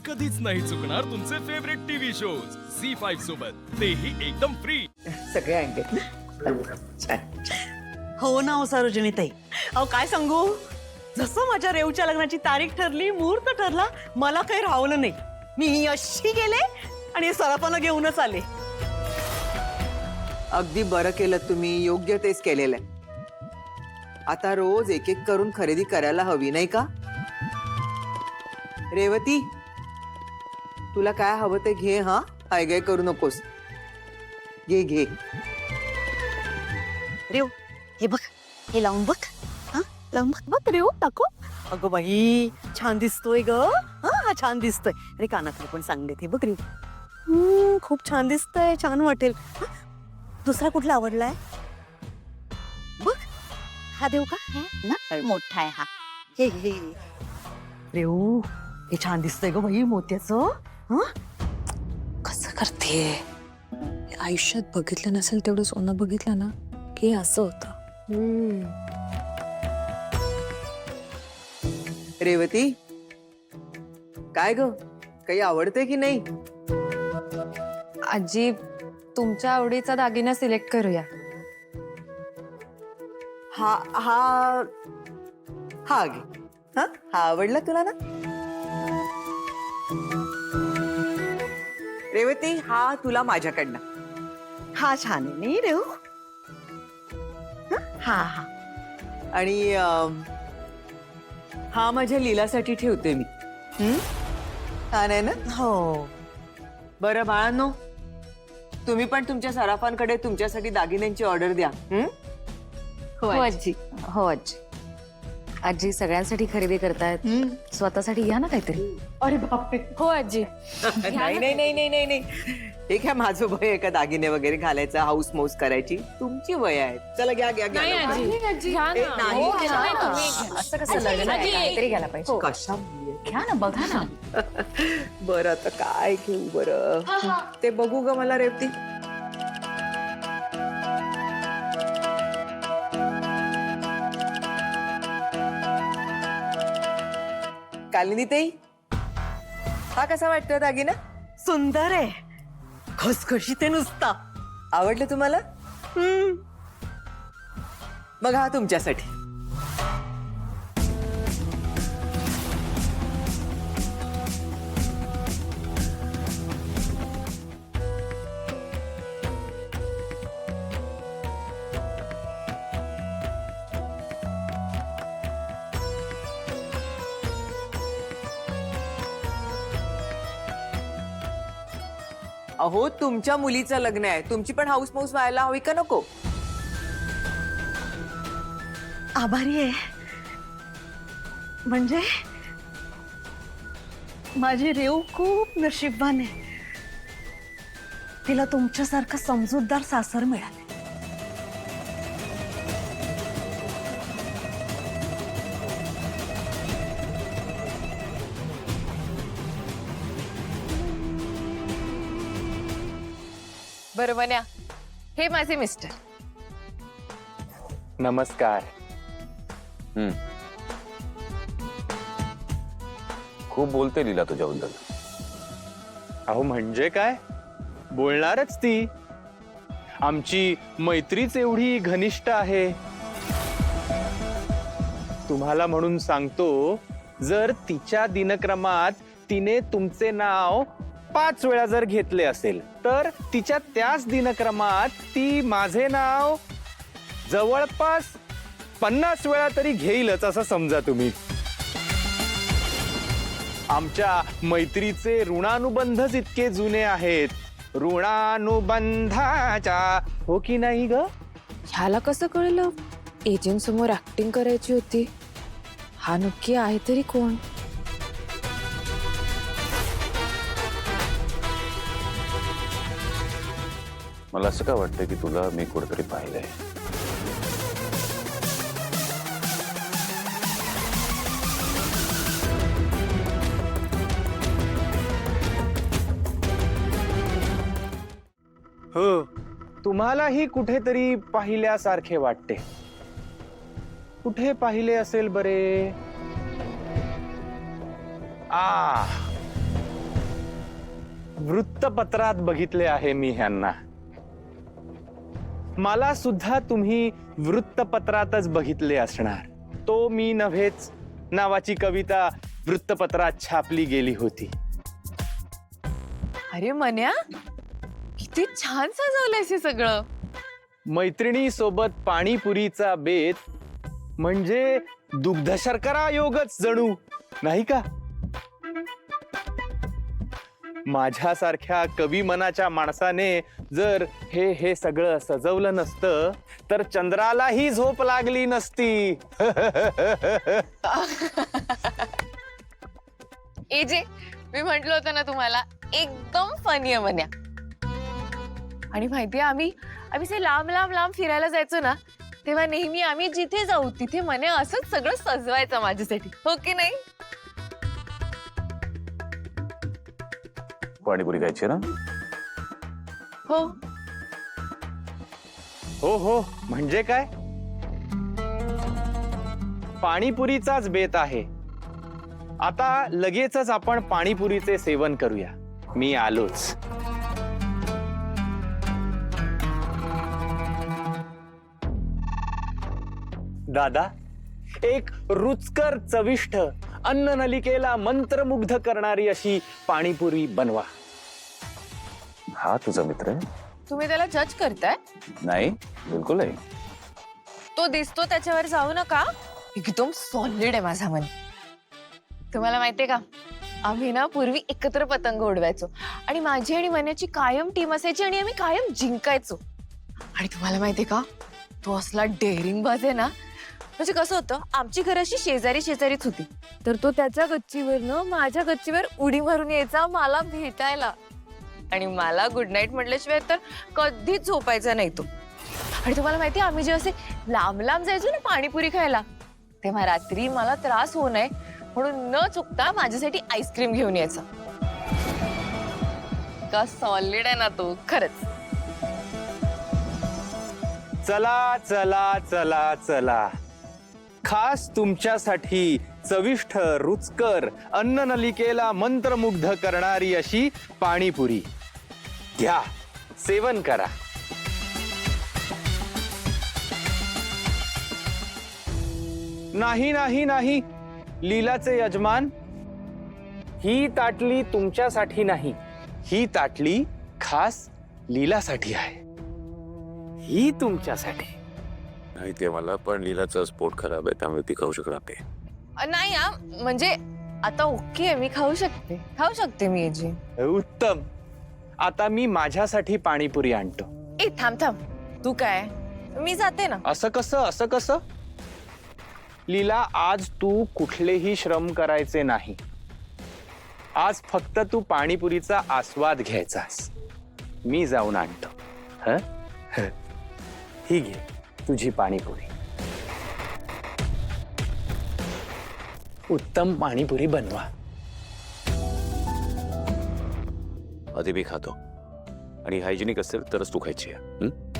कधीच नाही चुकणार तुमचे फेवरेट टीव्ही शोज झी5 सोबत, तेही एकदम फ्री. सगळे आणले छान. हो ना हो सरोजिनीताई. अहो काय सांगू, जसं माझ्या रेवच्या लग्नाची तारीख ठरली, मुहूर्त ठरला, मला काही राहवलं नाही. मी अशी गेले आणि सरापानं घेऊनच आले. अगदी बरं केलं तुम्ही, योग्य तेच केलेलं आहे. आता रोज एक एक करून खरेदी करायला हवी नाही का? रेवती, तुला काय हवं ते घे. हा, हायगाय करू नकोस. घे घे. रेव हे बघ, हे लावून बघ. हा लावून बघ. बघ रेव, टाकू. अगं बाई छान दिसतोय ग. हा छान दिसतोय. अरे कानातले पण चांगले ते बघ रेव. खूप छान दिसतंय, छान वाटेल. दुसरा कुठला आवडलाय बघ. हा देऊ का? ना मोठा आहे हा. हे हे रेव, हे छान दिसतंय ग बाई मोत्याचं. कसं करते आयुष्यात बघितलं नसेल तेवढं सोनं बघितलं ना की असं होतं. रेवती, काय ग, काही आवडते की नाही? आजी, तुमच्या आवडीचा दागिना सिलेक्ट करूया. हा हा हा घे. हा हा आवडला तुला ना रेवती? हा तुला माझ्याकडनं. हा छान आहे नाही रेव. हा हा आणि हा माझ्या लीलासाठी ठेवते मी. हा नाही ना? हो. बरं बाळांनो, तुम्ही पण तुमच्या सराफांकडे तुमच्यासाठी दागिन्यांची ऑर्डर द्या. हो आजी. हो आजी. आजी सगळ्यांसाठी खरेदी करतायत, स्वतःसाठी घ्या ना काहीतरी. अरे बापरे. हो आजी. नाही नाही नाही नाही नाही नाही, हे काय माझं वय आहे का दागिने वगैरे घालायचं, हाऊस मौस करायची? तुमची वय आहे. चला घ्या घ्या घ्या. असं कसं लग्न आहे, काहीतरी घ्यायला पाहिजे. कशा घ्या ना, बघा ना. बरं आता काय घेऊ बरं? ते बघू ग मला रेवती. कालिनी ताई, हा कसा वाटतोय दागिना? सुंदर आहे, खसखशीत आहे नुसता. आवडलं तुम्हाला? मग हा तुमच्यासाठी. अहो तुमच्या मुलीचं लग्न आहे, तुमची पण हाऊस मौस व्हायला हवी का नको? आभारी आहे. म्हणजे माझी रेव खूप नशीबवान आहे. तिला तुमच्यासारखं समजूतदार सासर मिळाले. बरं बन्या, हे माझे मिस्टर. नमस्कार. खूप बोलते लीला तुझ्याबद्दल. अहो म्हणजे काय, बोलणारच ती. आमची मैत्रीच एवढी घनिष्ठ आहे. तुम्हाला म्हणून सांगतो, जर तिच्या दिनक्रमात तिने तुमचे नाव 5 वेळा जर घेतले असेल, तर तिच्या त्याच दिनक्रमात ती माझे नाव जवळपास 50 वेळा तरी घेईलच, असं समजा तुम्ही. आमच्या मैत्रीचे ऋणानुबंधच इतके जुने आहेत. ऋणानुबंधाच्या, हो की नाही ग? ह्याला कसं कळलं एजंट समोर ऍक्टिंग करायची होती? हा नक्की आहे तरी कोण? मला असं का वाटतं की तुला मी कुठेतरी पाहिलंय. हो, तुम्हालाही कुठेतरी पाहिल्यासारखे वाटते. कुठे पाहिले असेल बरे? वृत्तपत्रात बघितले आहे मी ह्यांना. मला सुद्धा तुम्ही वृत्तपत्रातच बघितले असणार. तो मी नव्हेच नावाची कविता वृत्तपत्रात छापली गेली होती. अरे मन्या, किती छान सजवलंयस हे सगळं. मैत्रिणी सोबत पाणीपुरीचा बेत म्हणजे दुग्ध शर्करा योगच जणू, नाही का? माझ्यासारख्या कवी मनाच्या माणसाने जर हे सगळं सजवलं नसतं तर चंद्रालाही झोप लागली नसती. एजे, मी म्हंटल होतं ना तुम्हाला, एकदम फनी आहे मन्या. आणि माहितीये, आम्ही असे लांब लांब लांब फिरायला जायचो ना, तेव्हा नेहमी आम्ही जिथे जाऊ तिथे मन्या असंच सगळं सजवायचं माझ्यासाठी, हो की नाही? पाणीपुरी खायची ना? हो. हो हो, म्हणजे काय? पाणीपुरीचाच बेत आहे. आता लगेचच आपण पाणीपुरीचे सेवन करूया. मी आलोच. दादा, एक रुचकर चविष्ट अन्न नलिकेला मंत्रमुग्ध करणारी अशी पाणीपुरी बनवा. हा तुझा मित्र आहे? तुम्ही त्याला जज करताय? नाही, बिलकुल नाही. तो दिसतो त्याच्यावर जाऊ नका. एकदम सॉलिड आहे माझा मन. तुम्हाला माहितीये का, आम्ही ना पूर्वी एकत्र पतंग उडवायचो आणि माझी आणि मन्याची कायम टीम असायची आणि आम्ही कायम जिंकायचो. आणि तुम्हाला माहितीये का, तो असला डेअरिंग बाज आहे ना. म्हणजे कसं होतं, आमची घर अशी शेजारी शेजारीच होती, तर तो त्याच्या गच्चीवरनं माझ्या गच्चीवर उडी मारून यायचा मला भेटायला. आणि मला गुड नाईट म्हटल्याशिवाय तर कधीच झोपायचा नाही तो. आणि तुम्हाला माहितीये, आम्ही जे असे लांब लांब जायचो ना पाणीपुरी खायला, तेव्हा रात्री मला त्रास होऊ नये म्हणून न चुकता माझ्यासाठी आईस्क्रीम घेऊन यायचा. का सॉलिड आहे ना तो, खरंच. चला चला चला चला, खास तुमच्यासाठी चविष्ट रुचकर अन्न नलिकेला मंत्रमुग्ध करणारी अशी पाणीपुरी घ्या, सेवन करा. नाही नाही नाही, लीलाचे यजमान, ही ताटली तुमच्यासाठी नाही. ही ताटली खास लीलासाठी आहे. ही तुमच्यासाठी. नाही ते मला, पण लीलाचा स्पोर्ट खराब आहे त्यामुळे ती खाऊ शकणार नाही. नाही हा, म्हणजे आता ओके आहे, मी खाऊ शकते मी याची. उत्तम. आता मी माझ्यासाठी पाणीपुरी आणतो. ए थांब थांब, तू काय, मी जाते ना. असं कसं? लीला, आज तू कुठलेही श्रम करायचे नाही. आज फक्त तू पाणीपुरीचा आस्वाद घ्यायचास. मी जाऊन आणतो. हं? ही घे तुझी पाणीपुरी. उत्तम पाणीपुरी बनवा. आधी मी खातो आणि हायजेनिक असेल तरच तू खायची आहे.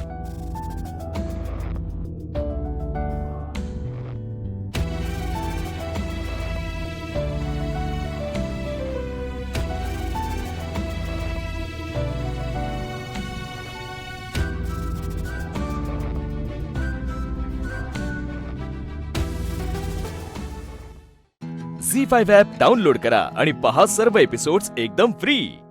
झी5 ॲप डाउनलोड करा आणि पहा सर्व एपिसोड्स एकदम फ्री.